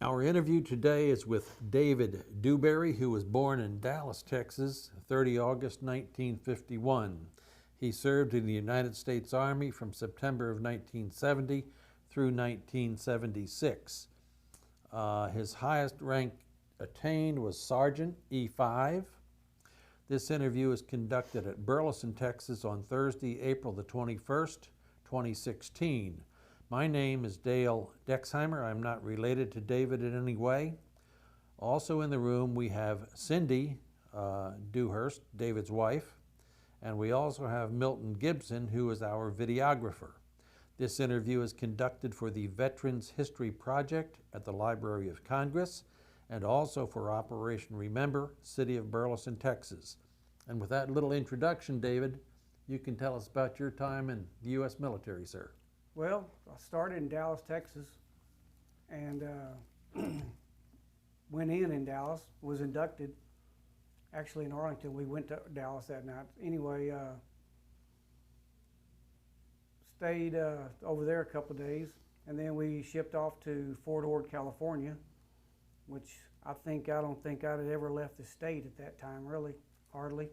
Our interview today is with David Dewberry, who was born in Dallas, Texas, 30 August 1951. He served in the United States Army from September of 1970 through 1976. His highest rank attained was Sergeant E5. This interview is conducted at Burleson, Texas on Thursday, April the 21st, 2016. My name is Dale Dexheimer. I'm not related to David in any way. Also in the room we have Cindy Dewhurst, David's wife, and we also have Milton Gibson, who is our videographer. This interview is conducted for the Veterans History Project at the Library of Congress and also for Operation Remember, City of Burleson, Texas. And with that little introduction, David, you can tell us about your time in the U.S. military, sir. Well, I started in Dallas, Texas, and went in Dallas, was inducted. Actually, in Arlington, we went to Dallas that night. Anyway, stayed over there a couple of days, and then we shipped off to Fort Ord, California, which I don't think I'd ever left the state at that time, really, hardly.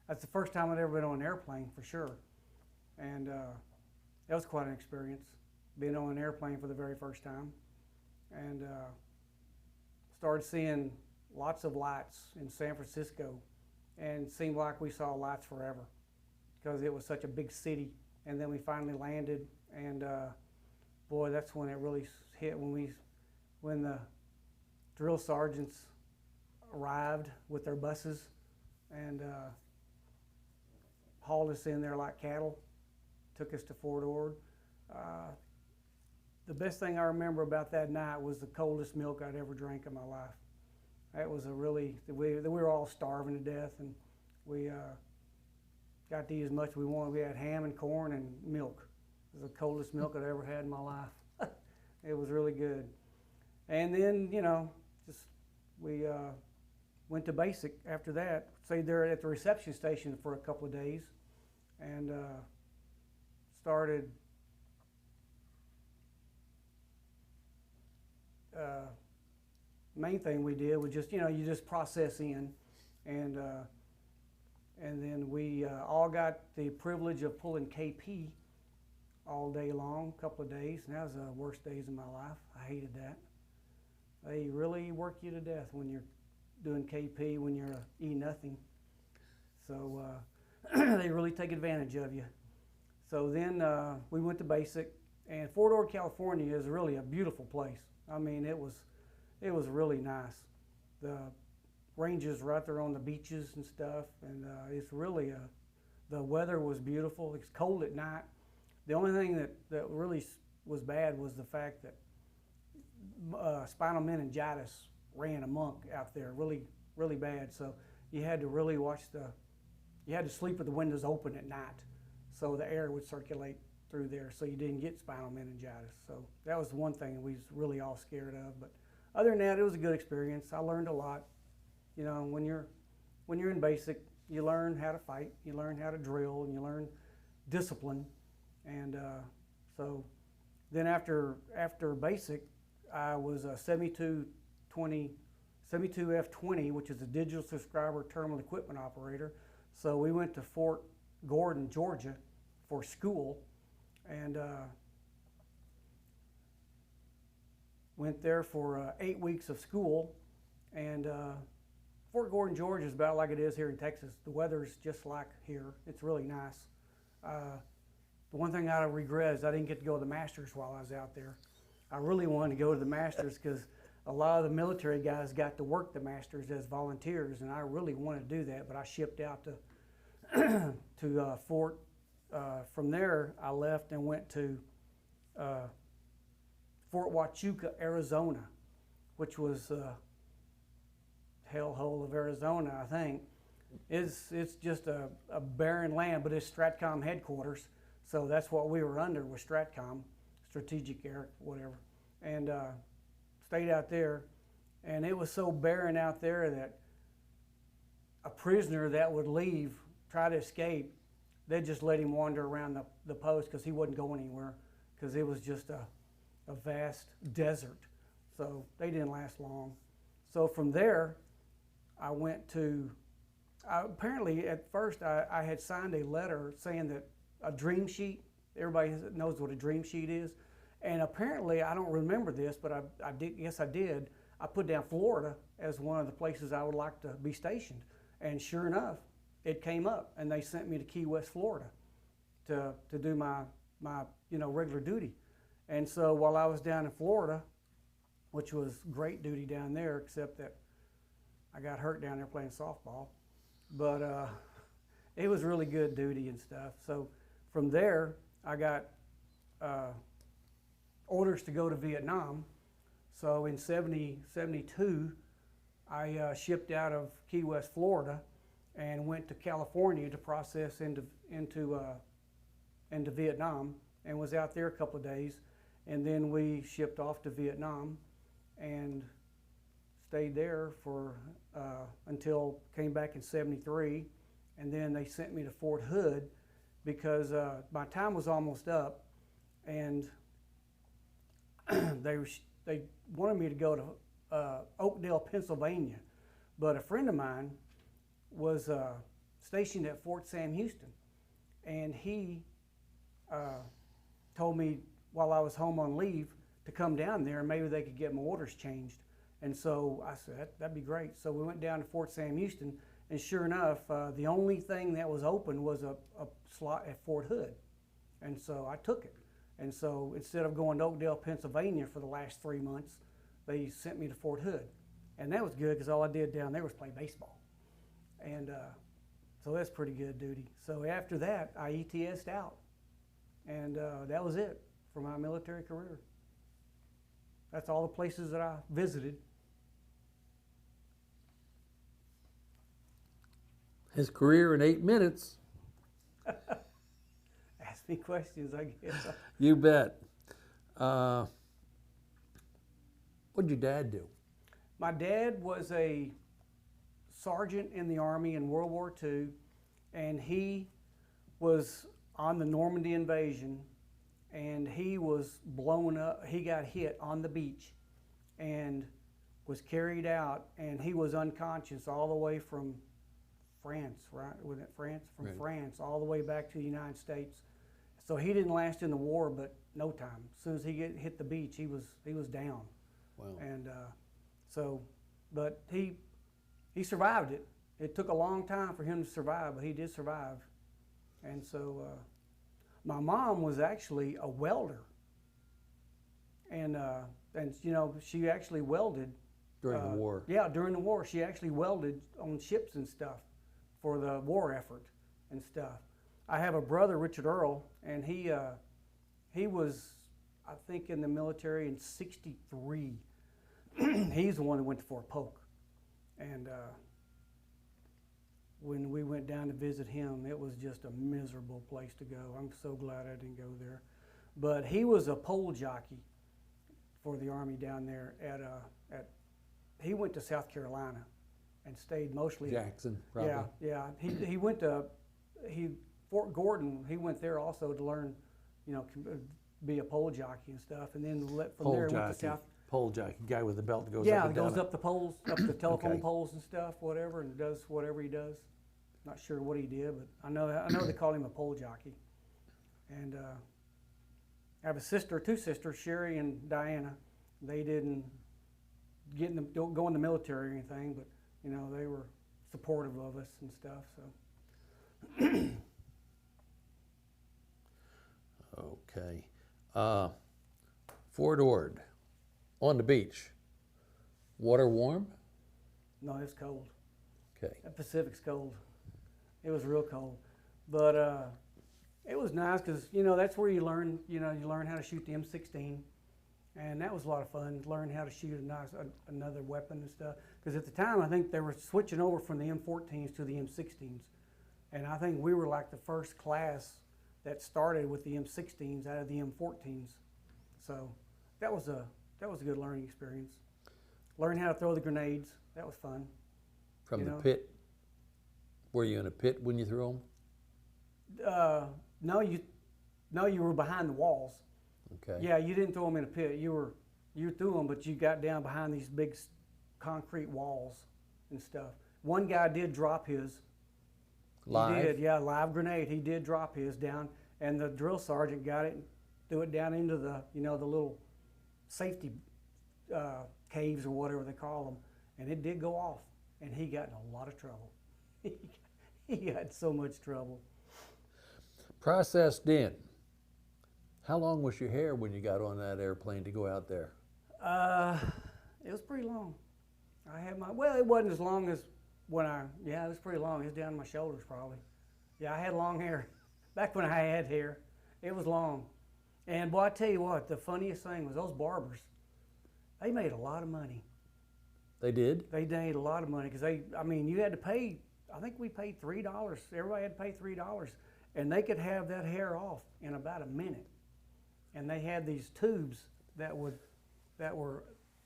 That's the first time I'd ever been on an airplane, for sure. And that was quite an experience, being on an airplane for the very first time. And started seeing lots of lights in San Francisco, and it seemed like we saw lights forever because it was such a big city. And then we finally landed, and boy, that's when it really hit, when the drill sergeants arrived with their buses and hauled us in there like cattle. Took us to Fort Ord. The best thing I remember about that night was the coldest milk I'd ever drank in my life. That was we were all starving to death, and we got to eat as much as we wanted. We had ham and corn and milk. It was the coldest milk I'd ever had in my life. It was really good. And then, we went to basic after that. Stayed there at the reception station for a couple of days, and started main thing we did was just, you just process in, and then we all got the privilege of pulling KP all day long, a couple of days, and that was the worst days of my life. I hated that. They really work you to death when you're doing KP, when you're E-nothing. So they really take advantage of you. So then we went to basic, and Fort Ord, California is really a beautiful place. I mean, it was really nice. The ranges right there on the beaches and stuff, and it's really the weather was beautiful. It's cold at night. The only thing that really was bad was the fact that spinal meningitis ran amok out there, really, really bad. So you had to really you had to sleep with the windows open at night, so the air would circulate through there, so you didn't get spinal meningitis. So that was one thing we was really all scared of. But other than that, it was a good experience. I learned a lot. When you're in basic, you learn how to fight, you learn how to drill, and you learn discipline. And so then after basic, I was a 72F20, which is a digital subscriber terminal equipment operator. So we went to Fort Gordon, Georgia for school, and went there for 8 weeks of school. And Fort Gordon, Georgia is about like it is here in Texas. The weather's just like here. It's really nice. The one thing I regret is I didn't get to go to the Masters while I was out there. I really wanted to go to the Masters because a lot of the military guys got to work the Masters as volunteers, and I really wanted to do that, but I shipped out to Fort. From there, I left and went to Fort Huachuca, Arizona, which was hellhole of Arizona, I think. It's just a barren land, but it's Stratcom headquarters, so that's what we were under, was Stratcom, Strategic Air, whatever, and stayed out there. And it was so barren out there that a prisoner that would leave, try to escape, they'd just let him wander around the post because he wouldn't go anywhere, because it was just a vast desert so they didn't last long. So from there, I went to, apparently at first I had signed a letter saying that a dream sheet, everybody knows what a dream sheet is, and apparently, I don't remember this, but I did, yes I did, I put down Florida as one of the places I would like to be stationed, and sure enough, it came up, and they sent me to Key West, Florida to do my regular duty. And so while I was down in Florida, which was great duty down there, except that I got hurt down there playing softball, but it was really good duty and stuff. So from there, I got orders to go to Vietnam. So in 72, I shipped out of Key West, Florida, and went to California to process into Vietnam, and was out there a couple of days. And then we shipped off to Vietnam and stayed there for until came back in 73, and then they sent me to Fort Hood because my time was almost up, and they wanted me to go to Oakdale, Pennsylvania, but a friend of mine was stationed at Fort Sam Houston, and he told me while I was home on leave to come down there and maybe they could get my orders changed. And so I said, that'd be great. So we went down to Fort Sam Houston, and sure enough, the only thing that was open was a slot at Fort Hood. And so I took it. And so instead of going to Oakdale, Pennsylvania for the last 3 months, they sent me to Fort Hood. And that was good because all I did down there was play baseball. And so that's pretty good duty. So after that, I ETS'd out. And that was it for my military career. That's all the places that I visited. His career in 8 minutes. Ask me questions, I guess. You bet. What did your dad do? My dad was a sergeant in the Army in World War II, and he was on the Normandy invasion, and he was blown up. He got hit on the beach and was carried out, and he was unconscious all the way from France, right? Was it France? From right. France all the way back to the United States. So he didn't last in the war, but no time. As soon as he hit the beach, he was down. Wow. And but he survived it. It took a long time for him to survive, but he did survive. And so my mom was actually a welder, and she actually welded During the war. Yeah, during the war, she actually welded on ships and stuff for the war effort and stuff. I have a brother, Richard Earl, and he was, I think, in the military in '63. He's the one who went to Fort Polk, and when we went down to visit him, it was just a miserable place to go. I'm so glad I didn't go there. But he was a pole jockey for the Army down there he went to South Carolina and stayed mostly Jackson, probably. Yeah. He went to Fort Gordon. He went there also to learn, be a pole jockey and stuff. And then from there went to South. Pole jockey, guy with the belt that goes up Yeah, and goes down up the poles, up the telephone Okay. poles and stuff, whatever, and does whatever he does. Not sure what he did, but I know they call him a pole jockey. And I have two sisters, Sherry and Diana. They didn't don't go in the military or anything, but they were supportive of us and stuff. So. Okay. Fort Ord, on the beach. Water warm? No, it's cold. Okay. The Pacific's cold. It was real cold, but it was nice because that's where you learn. You learn how to shoot the M16, and that was a lot of fun. Learn how to shoot another weapon and stuff. Because at the time, I think they were switching over from the M14s to the M16s, and I think we were like the first class that started with the M16s out of the M14s. So that was a good learning experience. Learn how to throw the grenades. That was fun. From the pit? Were you in a pit when you threw them? No, you were behind the walls. Okay. Yeah, you didn't throw them in a pit. You You threw them, but you got down behind these big concrete walls and stuff. One guy did drop his. Live? He did, yeah, live grenade. He did drop his down, and the drill sergeant got it and threw it down into the, the little safety caves or whatever they call them, and it did go off, and he got in a lot of trouble. He got so much trouble. Processed in. How long was your hair when you got on that airplane to go out there? It was pretty long. I had well, it wasn't as long as it was pretty long. It was down to my shoulders probably. Yeah, I had long hair. Back when I had hair, it was long. And boy, I tell you what, the funniest thing was those barbers, they made a lot of money. They did? They made a lot of money because you had to pay, I think we paid $3. Everybody had to pay $3. And they could have that hair off in about a minute. And they had these tubes that were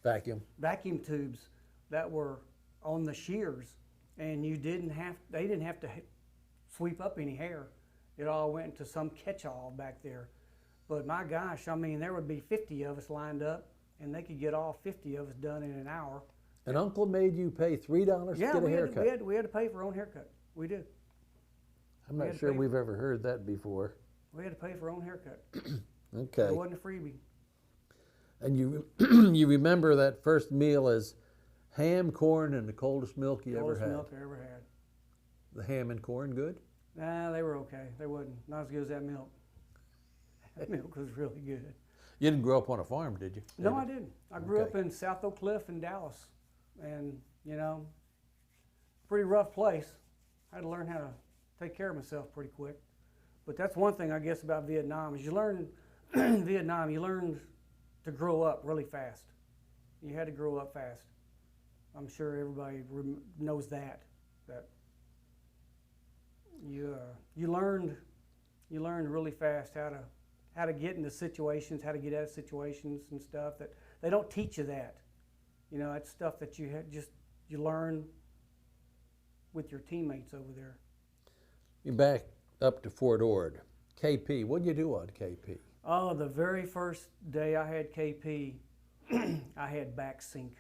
Vacuum. vacuum tubes that were on the shears, and they didn't have to sweep up any hair. It all went into some catch-all back there. But my gosh, there would be 50 of us lined up, and they could get all 50 of us done in an hour. And Uncle made you pay $3 to get a haircut? We had to pay for our own haircut. We did. I'm not sure we've ever heard that before. We had to pay for our own haircut. Okay. It wasn't a freebie. And you remember that first meal as ham, corn, and the coldest milk you ever had? Coldest milk I ever had. The ham and corn good? Nah, they were okay. They wasn't not as good as that milk. That milk was really good. You didn't grow up on a farm, did you? No, I didn't. I grew up in South Oak Cliff in Dallas, and pretty rough place. I had to learn how to take care of myself pretty quick. But that's one thing I guess about Vietnam is you learn in Vietnam, you learn to grow up really fast. You had to grow up fast. I'm sure everybody knows that you learned really fast how to get into situations, how to get out of situations and stuff that they don't teach you that. That's stuff that you learn with your teammates over there. You're back up to Fort Ord. KP, what did you do on KP? Oh, the very first day I had KP, I had back sink.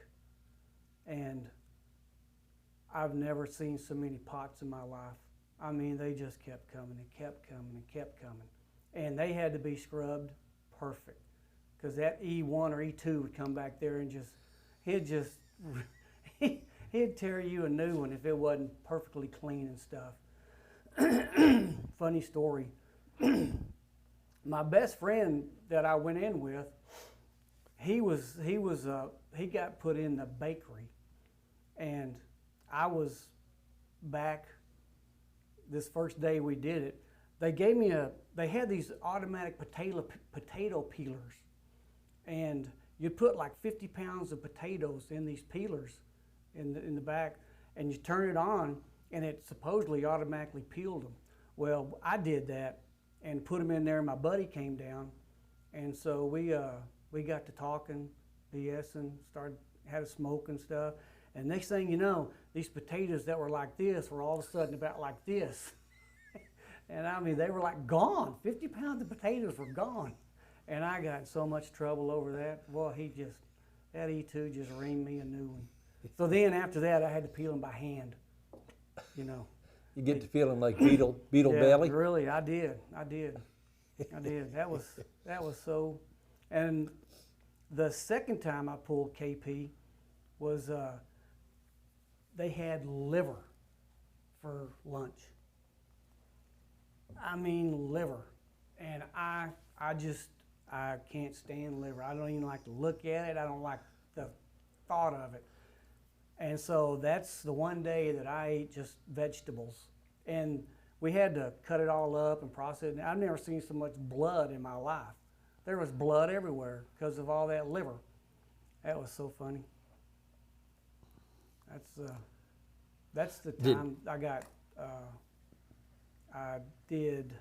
And I've never seen so many pots in my life. They just kept coming and kept coming and kept coming. And they had to be scrubbed perfect. Because that E1 or E2 would come back there and he'd tear you a new one if it wasn't perfectly clean and stuff. Funny story. My best friend that I went in with, he got put in the bakery, and I was back this first day we did it. They had these automatic potato peelers, and you'd put like 50 pounds of potatoes in these peelers in the back, and you turn it on, and it supposedly automatically peeled them. Well, I did that and put them in there, and my buddy came down, and so we got to talking, BSing, had a smoke and stuff, and next thing you know, these potatoes that were like this were all of a sudden about like this. And they were like gone. 50 pounds of potatoes were gone. And I got in so much trouble over that. Boy, that E2 just reamed me a new one. So then after that, I had to peel them by hand, You get to feeling like Beetle yeah, Bailey? Really, I did. That was so. And the second time I pulled KP was they had liver for lunch. Liver. And I can't stand liver. I don't even like to look at it. I don't like the thought of it. And so that's the one day that I ate just vegetables. And we had to cut it all up and process it. I've never seen so much blood in my life. There was blood everywhere because of all that liver. That was so funny. That's the time I got, I did,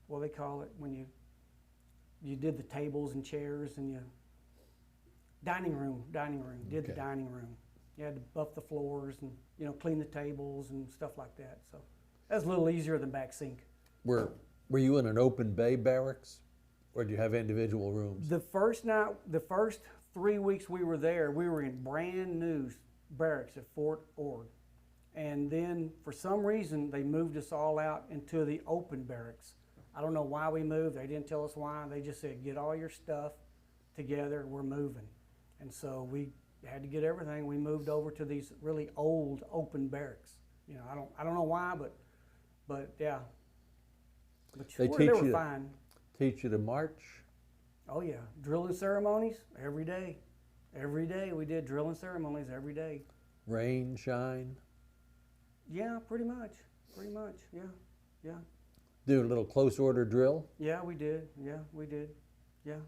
what do they call it when you did the tables and chairs and dining room, did the dining room. You had to buff the floors and, clean the tables and stuff like that. So that was a little easier than back sink. Were you in an open bay barracks? Or do you have individual rooms? The first night, the first 3 weeks we were there, we were in brand new barracks at Fort Ord. And then for some reason, they moved us all out into the open barracks. I don't know why we moved. They didn't tell us why. They just said, get all your stuff together, we're moving. And so we had to get everything. We moved over to these really old open barracks. You know, I don't know why, but yeah. But They were fine. Teach you to march? Oh yeah, drilling ceremonies every day. Every day we did drilling ceremonies every day. Rain, shine? Yeah, pretty much. Yeah, yeah. Do a little close order drill? Yeah, we did. Yeah, we did. Yeah.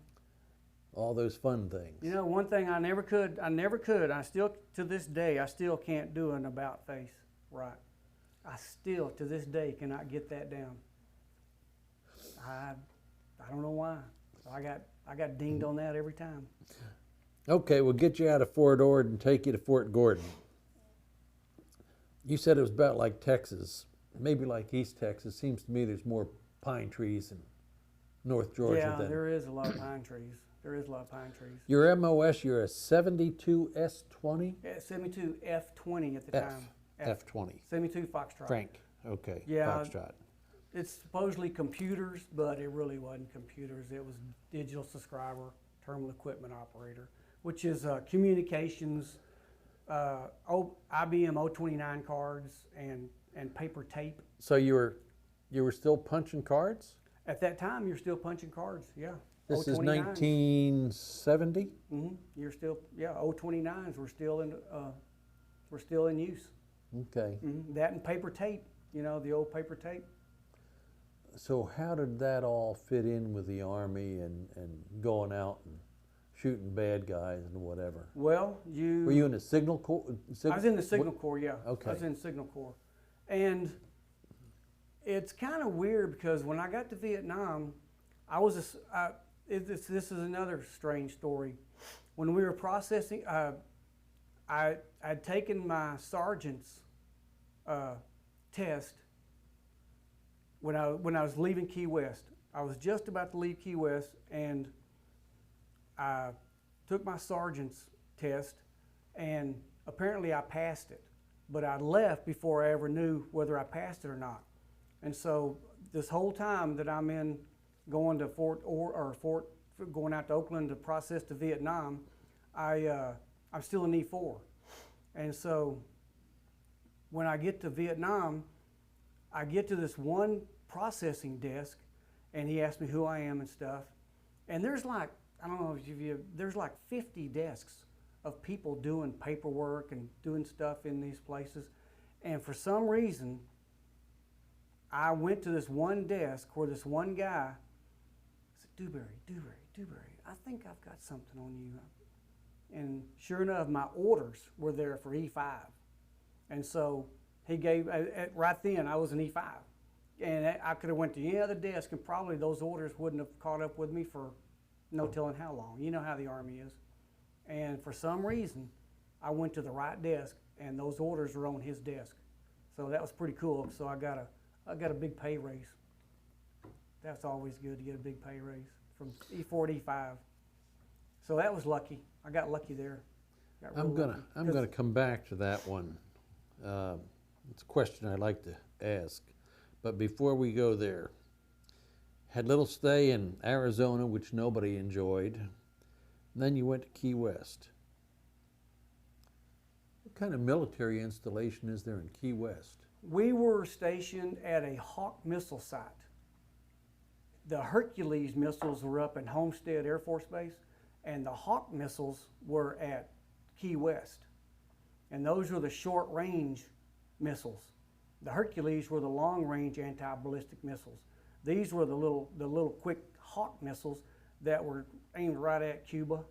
All those fun things. You know, one thing I never could, I still, to this day, I still can't do an about face right. I still, to this day, cannot get that down. I don't know why. I got dinged on that every time. Okay, we'll get you out of Fort Ord and take you to Fort Gordon. You said it was about like Texas, maybe like East Texas. Seems to me there's more pine trees in North Georgia than... there is a lot of pine trees. There is a lot of pine trees. Your MOS, you're a 72S20? Yeah, 72 F20 at the time. F20. 72 Foxtrot. Frank, okay, Yeah. Foxtrot. It's supposedly computers, but it really wasn't computers. It was digital subscriber, terminal equipment operator, which is communications, IBM 029 cards and paper tape. So you were still punching cards? At that time, you're still punching cards, yeah. This is 029s. 1970? Mm-hmm. You're still, yeah, 029s were still in use. Okay. Mm-hmm. That and paper tape, you know, the old paper tape. So how did that all fit in with the Army and going out and shooting bad guys and whatever? Well, Were you in the Signal Corps? I was in the Signal Corps, yeah. Okay. I was in the Signal Corps. And it's kind of weird because when I got to Vietnam, this is another strange story. When we were processing, I'd taken my sergeant's test when I was leaving Key West. I was just about to leave Key West, and I took my sergeant's test, and apparently I passed it. But I left before I ever knew whether I passed it or not. And so this whole time that I'm going to going out to Oakland to process to Vietnam, I'm still in E4. And so when I get to Vietnam, I get to this one processing desk, and he asked me who I am and stuff. And there's like, I don't know if there's like 50 desks of people doing paperwork and doing stuff in these places. And for some reason, I went to this one desk where this one guy said, Dewberry, I think I've got something on you. And sure enough, my orders were there for E5. And so he gave, right then I was an E5. And I could have went to any other desk and probably those orders wouldn't have caught up with me for no telling how long. You know how the Army is. And for some reason, I went to the right desk and those orders were on his desk. So that was pretty cool. So I got a big pay raise. That's always good to get a big pay raise from E4 to E5. So that was lucky. I got lucky there. I'm gonna come back to that one. It's a question I like to ask, but before we go there, had a little stay in Arizona, which nobody enjoyed. And then you went to Key West. What kind of military installation is there in Key West? We were stationed at a Hawk missile site. The Hercules missiles were up in Homestead Air Force Base, and the Hawk missiles were at Key West. And those were the short-range missiles. The Hercules were the long-range anti-ballistic missiles. These were the little quick Hawk missiles that were aimed right at Cuba.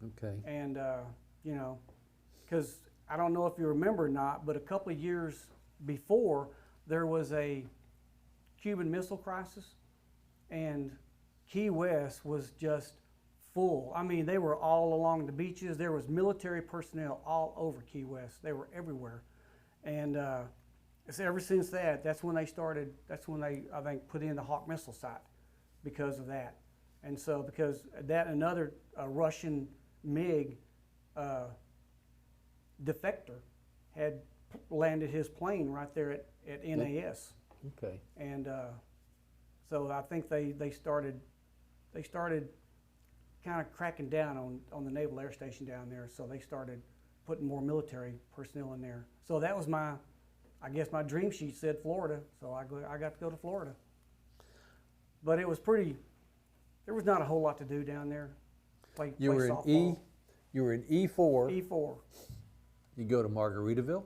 Okay. And, you know, because I don't know if you remember or not, but a couple of years before, there was a Cuban Missile Crisis, and Key West was just full. I mean, they were all along the beaches. There was military personnel all over Key West. They were everywhere. And so ever since that, that's when they, I think, put in the Hawk missile site because of that. And so because that another Russian MiG defector had landed his plane right there at NAS. Okay. And so I think they started kind of cracking down on the Naval Air Station down there. So they started putting more military personnel in there. So that was I guess my dream sheet said Florida. So I got to go to Florida. But it was there was not a whole lot to do down there. Play softball. You were in E4. E4. You go to Margaritaville?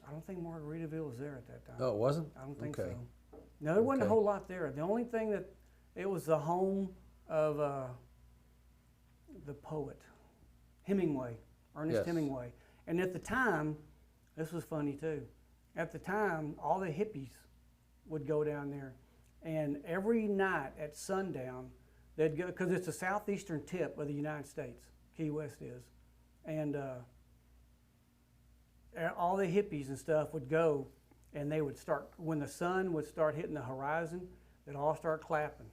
I don't think Margaritaville was there at that time. Oh, it wasn't? I don't think Okay. so. No, there wasn't a Okay. whole lot there. The only thing it was the home of the poet, Hemingway, Ernest Yes. Hemingway. And at the time, this was funny too. At the time, all the hippies would go down there. And every night at sundown, they'd go, because it's the southeastern tip of the United States, Key West is. And all the hippies and stuff would go, and they would start, when the sun would start hitting the horizon, they'd all start clapping.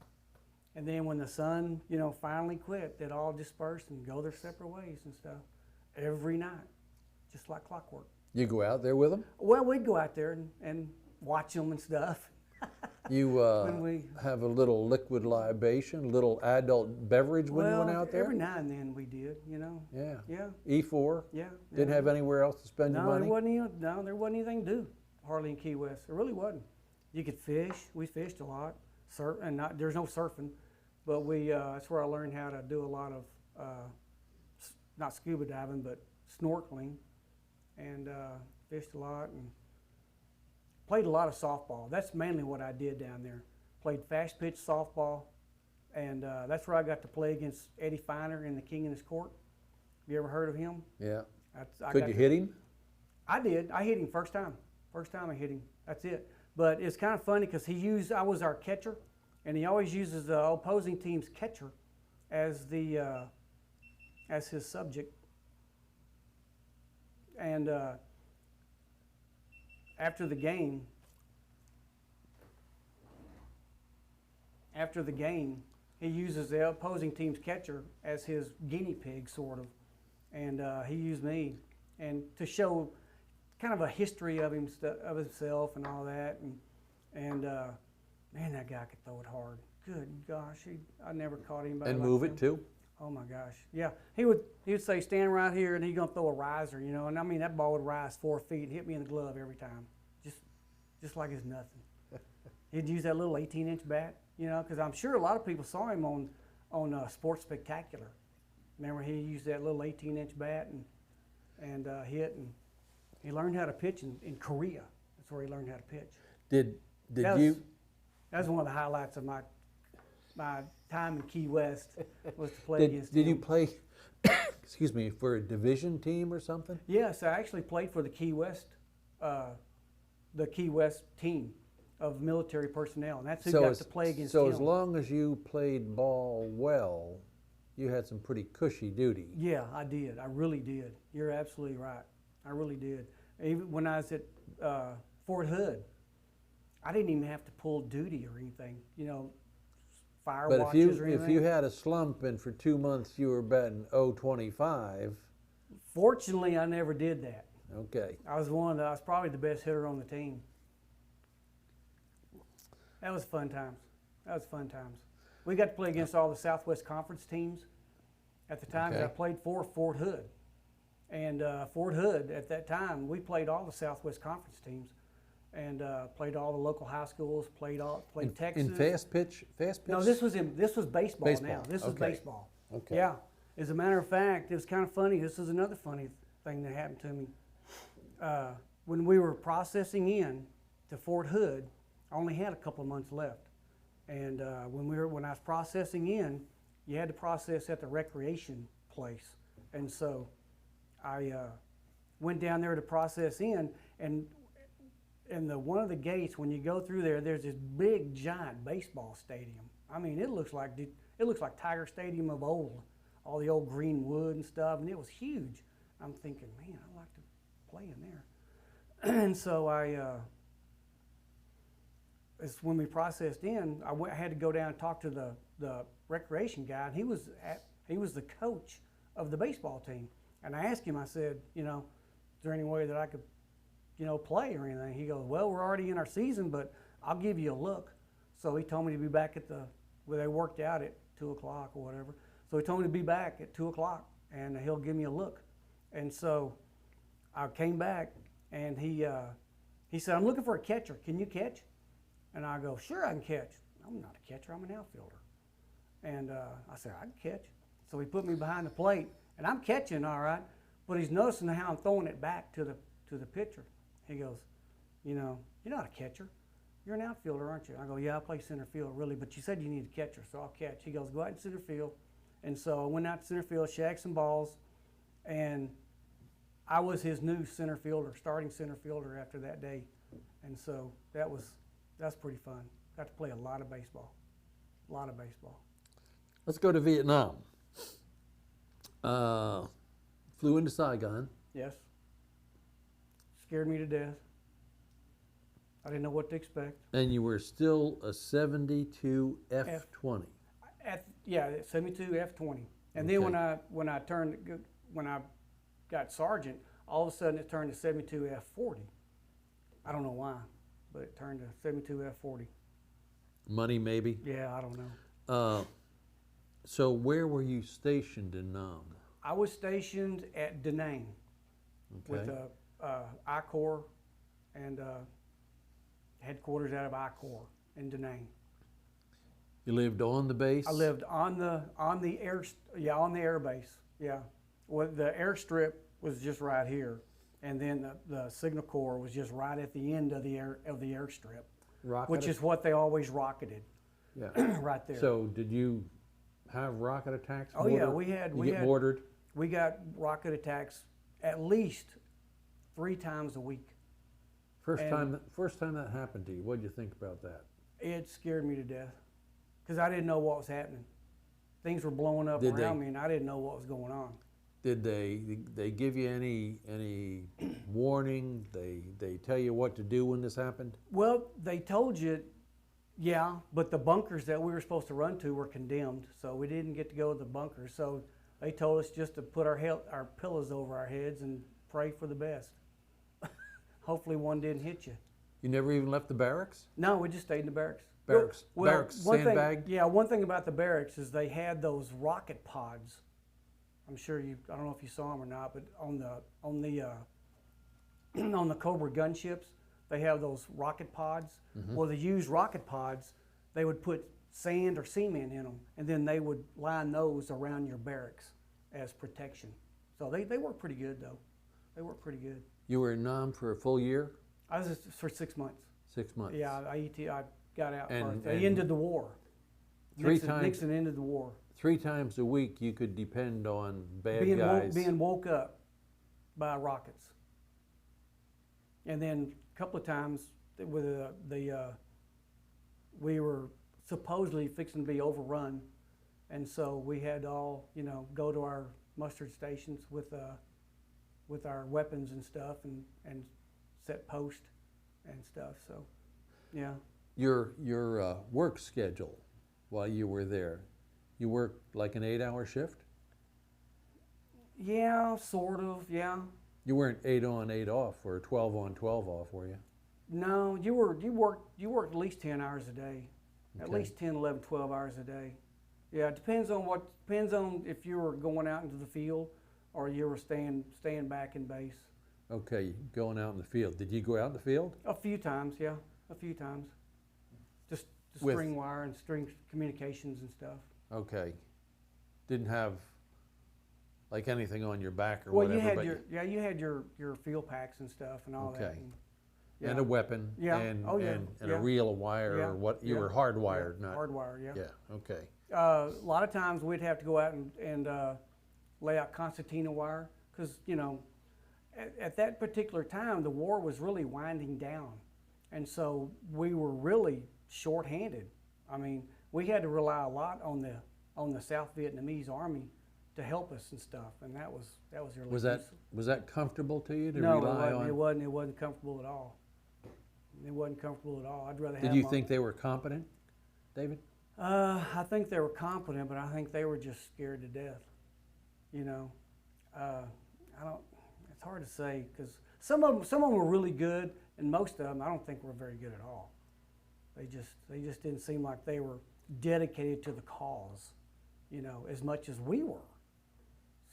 And then when the sun, finally quit, they'd all disperse and go their separate ways and stuff. Every night, just like clockwork. You go out there with them? Well, we'd go out there and watch them and stuff. You have a little liquid libation, a little adult beverage when you went out there? Every now and then we did, Yeah. Yeah. E4? Yeah. Didn't have anywhere else to spend your money? There wasn't anything to do hardly in Key West. There really wasn't. You could fish. We fished a lot. There's no surfing, but that's where I learned how to do a lot of not scuba diving, but snorkeling, and fished a lot and played a lot of softball. That's mainly what I did down there. Played fast pitch softball, and that's where I got to play against Eddie Feiner in the King and His Court. Have you ever heard of him? Yeah. I Could you hit him? I did. I hit him first time. First time I hit him. That's it. But it's kind of funny because I was our catcher, and he always uses the opposing team's catcher as his subject. And after the game, he uses the opposing team's catcher as his guinea pig, sort of. And he used me, and to show kind of a history of himself and all that. And man, that guy could throw it hard. Good gosh, I never caught anybody. And like move him. it too? Oh my gosh, yeah. He would say, stand right here, and he's gonna throw a riser, And I mean, that ball would rise 4 feet and hit me in the glove every time, just like it's nothing. He'd use that little 18-inch bat, because I'm sure a lot of people saw him on Sports Spectacular. Remember, he used that little 18-inch bat and hit, and he learned how to pitch in Korea. That's where he learned how to pitch. Did That you? was one of the highlights of my time in Key West was to play against him. Did you play? Excuse me, for a division team or something? Yes, I actually played for the Key West team of military personnel, and that's who got to play against him. So as long as you played ball well, you had some pretty cushy duty. Yeah, I did. I really did. You're absolutely right. I really did. Even when I was at Fort Hood, I didn't even have to pull duty or anything. Fire But watches or anything. if you had a slump and for 2 months you were batting .025. Fortunately, I never did that. Okay. I was probably the best hitter on the team. That was fun times. We got to play against all the Southwest Conference teams at the time. 'Cause I played for Fort Hood. And Fort Hood, at that time, we played all the Southwest Conference teams. And played all the local high schools, played Texas. In fast pitch? No, this was baseball, Baseball. now. This is Okay. baseball. Okay. Yeah. As a matter of fact, it was kind of funny. This is another funny thing that happened to me. When we were processing in to Fort Hood, I only had a couple of months left. And when I was processing in, you had to process at the recreation place. And so I went down there to process in, and one of the gates, when you go through there, there's this big, giant baseball stadium. I mean, it looks like Tiger Stadium of old, all the old green wood and stuff, and it was huge. I'm thinking, man, I'd like to play in there. And so when we processed in, I had to go down and talk to the recreation guy, and he was the coach of the baseball team. And I asked him, I said, you know, is there any way that I could, you know, play or anything? He goes, well, we're already in our season, but I'll give you a look. So he told me to be back at where they worked out at 2 o'clock or whatever. So he told me to be back at 2 o'clock, and he'll give me a look. And so I came back, and he said, I'm looking for a catcher. Can you catch? And I go, sure, I can catch. I'm not a catcher. I'm an outfielder. And I said, I can catch. So he put me behind the plate, and I'm catching all right, but he's noticing how I'm throwing it back to the pitcher. He goes, you know, you're not a catcher. You're an outfielder, aren't you? I go, yeah, I play center field, really, but you said you need a catcher, so I'll catch. He goes, go out in center field. And so I went out to center field, shagged some balls, and I was his new center fielder, starting center fielder after that day. And so that's pretty fun. Got to play a lot of baseball. Let's go to Vietnam. Flew into Saigon. Yes. Scared me to death. I didn't know what to expect. And you were still a 72 F-20. Yeah, 72 F-20. And then when I got sergeant, all of a sudden it turned to 72 F-40. I don't know why, but it turned to 72 F-40. Money, maybe? Yeah, I don't know. So where were you stationed in Nam? I was stationed at Da Nang with I Corps and headquarters out of I Corps in Da Nang. You lived on the base? I lived on the air base. Yeah, well, the airstrip was just right here, and then the signal corps was just right at the end of the airstrip, which is what they always rocketed. Yeah, right there. So did you have rocket attacks? Oh yeah, we had. Mortared? We got rocket attacks at least 3 times a week. First time that happened to you, what did you think about that? It scared me to death because I didn't know what was happening. Things were blowing up around me, and I didn't know what was going on. Did they give you any warning? They tell you what to do when this happened? Well, they told you, yeah, but the bunkers that we were supposed to run to were condemned, so we didn't get to go to the bunkers. So they told us just to put our pillows over our heads and pray for the best. Hopefully one didn't hit you. You never even left the barracks? No, we just stayed in the barracks. Barracks, sandbag? One thing about the barracks is they had those rocket pods. I'm sure I don't know if you saw them or not, but on the Cobra gunships, they have those rocket pods. Mm-hmm. Well, they use rocket pods. They would put sand or cement in them, and then they would line those around your barracks as protection. So they work pretty good, though. They work pretty good. You were in Nam for a full year? I was for 6 months. 6 months. Yeah, I got out first. They ended the war. Nixon ended the war. 3 times a week you could depend on bad guys. Being woke up by rockets. And then a couple of times with we were supposedly fixing to be overrun, and so we had to all go to our mustard stations with our weapons and stuff and set post and stuff. So yeah. Your work schedule while you were there, you worked like an 8-hour shift? Yeah, sort of, yeah. You weren't 8 on, 8 off, or 12 on, 12 off, were you? No, you worked at least 10 hours a day. Okay. At least 10, 11, 12 hours a day. Yeah, it depends on if you were going out into the field or you were staying back in base. Okay, going out in the field. Did you go out in the field? A few times, yeah. A few times. Just string wire and string communications and stuff. Okay. Didn't have like anything on your back or well, whatever. You had your field packs and stuff and all that. Okay. And a weapon. Yeah. And a reel of wire or what you were hardwired, not hardwired. Yeah. Yeah. Okay. A lot of times we'd have to go out and lay out concertina wire because at that particular time the war was really winding down, and so we were really short-handed. I mean, we had to rely a lot on the South Vietnamese Army to help us and stuff, and that was really was that comfortable to you to no, rely on? It wasn't comfortable at all. It wasn't comfortable at all. I'd rather have. Did you think they were competent, David? I think they were competent, but I think they were just scared to death. You know, I don't. It's hard to say because some of them were really good, and most of them I don't think were very good at all. They just didn't seem like they were dedicated to the cause, you know, as much as we were.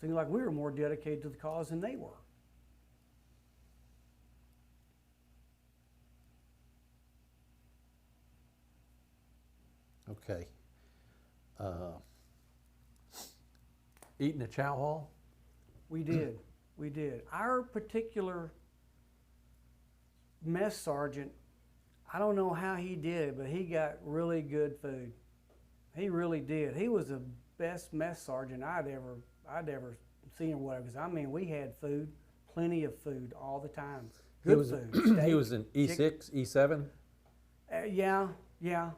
Seemed like we were more dedicated to the cause than they were. Okay. Eating at Chow Hall? We did. We did. Our particular mess sergeant, I don't know how he did it, but he got really good food. He really did. He was the best mess sergeant I'd ever seen or whatever. 'Cause I mean, we had food, plenty of food all the time. Good food. He Steak, was in E6, E7? yeah, yeah.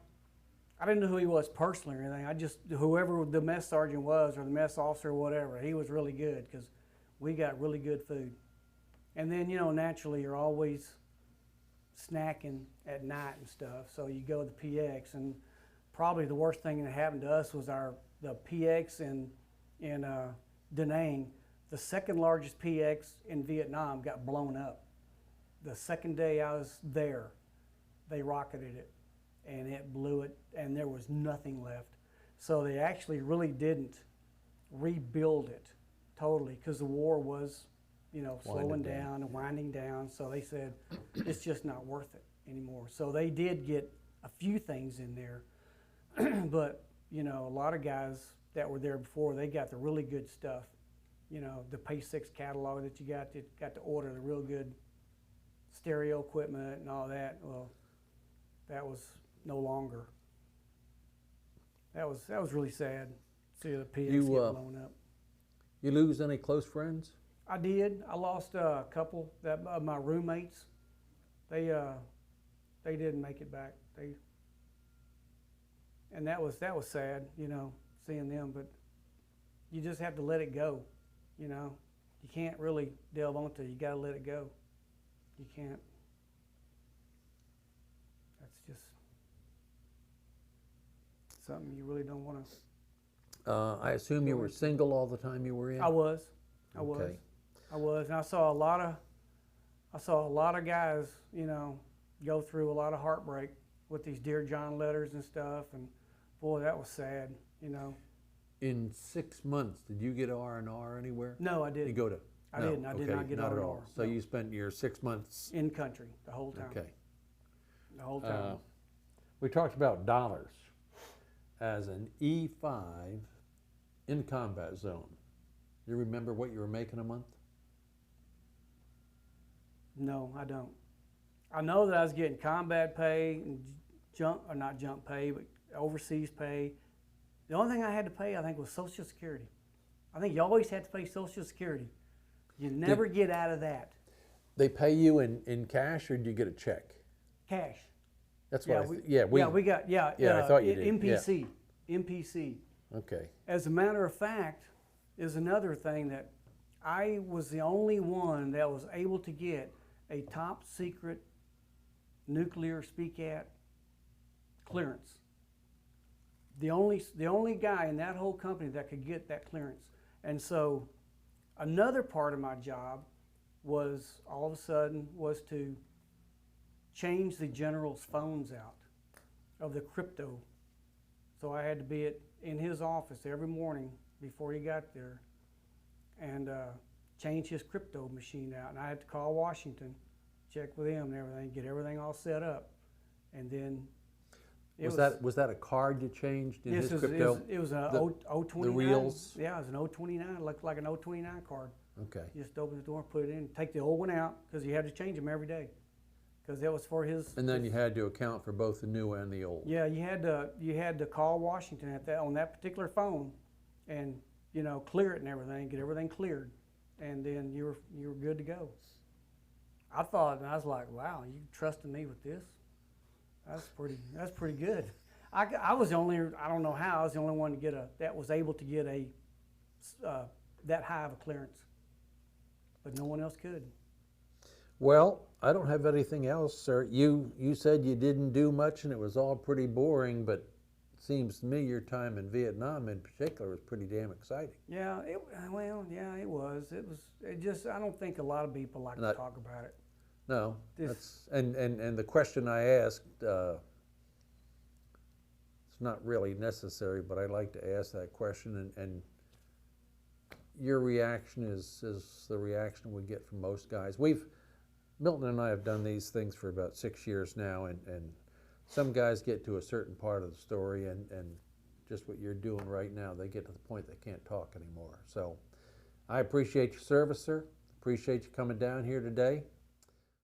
I didn't know who he was personally or anything. I just, whoever the mess sergeant was or the mess officer or whatever, he was really good because we got really good food. And then, you know, naturally you're always snacking at night and stuff. So you go to the PX, and probably the worst thing that happened to us was the PX in Da Nang. The second largest PX in Vietnam got blown up. The second day I was there, they rocketed it, and it blew it, and there was nothing left. So they actually really didn't rebuild it totally because the war was, you know, slowing down and winding down. So they said it's just not worth it anymore. So they did get a few things in there, but you know, a lot of guys that were there before, they got the really good stuff. You know, the Pay 6 catalog that you got to order, the real good stereo equipment and all that. Well, that was no longer. That was really sad. See the PX get blown up. You lose any close friends? I did. I lost a couple that my roommates. They didn't make it back. And that was sad, you know, seeing them. But you just have to let it go, you know. You can't really delve onto it. You got to let it go. You can't. That's just something you really don't want to. I assume you were single all the time you were in? I was. I Okay. was, and I saw a lot of guys, you know, go through a lot of heartbreak with these Dear John letters and stuff, and boy, that was sad, you know. In 6 months, did you get R&R anywhere? No, I didn't. You go to? I didn't. I did not get not R&R. at all. So no. you spent your 6 months In country the whole time. Okay. The whole time. We talked about dollars as an E5 in combat zone. You remember what you were making a month? No, I don't. I know that I was getting combat pay and not jump pay, but overseas pay. The only thing I had to pay, I think, was Social Security. I think you always had to pay Social Security. You never get out of that. They pay you in cash, or do you get a check? Cash. That's Yeah, what we got I thought you did. MPC. MPC. Okay. As a matter of fact, is another thing that I was the only one that was able to get a top secret nuclear SPCAT clearance. The only guy in that whole company that could get that clearance. And so another part of my job was all of a sudden was to change the general's phones out of the crypto. So I had to be in his office every morning before he got there and change his crypto machine out. And I had to call Washington, check with him and everything, get everything all set up. And then Was that a card you changed in his crypto? It was a 029. The reels? Yeah, it was an 029. It looked like an 029 card. Okay. You just open the door, put it in, take the old one out because you had to change them every day because that was for his. And then you had to account for both the new and the old. Yeah, you had to call Washington on that particular phone, and clear it and everything, get everything cleared, and then you were good to go. I thought, and I was like, wow, you trusted me with this? That's pretty good. I was the only, I don't know how, I was the only one that was able to get that high of a clearance, but no one else could. Well, I don't have anything else, sir. You said you didn't do much and it was all pretty boring, but seems to me your time in Vietnam in particular was pretty damn exciting. Yeah, well, yeah, it was. It just, I don't think a lot of people like to talk about it. No, This- and the question I asked, it's not really necessary, but I like to ask that question, and your reaction is the reaction we get from most guys. Milton and I have done these things for about 6 years now, and some guys get to a certain part of the story, and just what you're doing right now, they get to the point they can't talk anymore. So I appreciate your service, sir. Appreciate you coming down here today.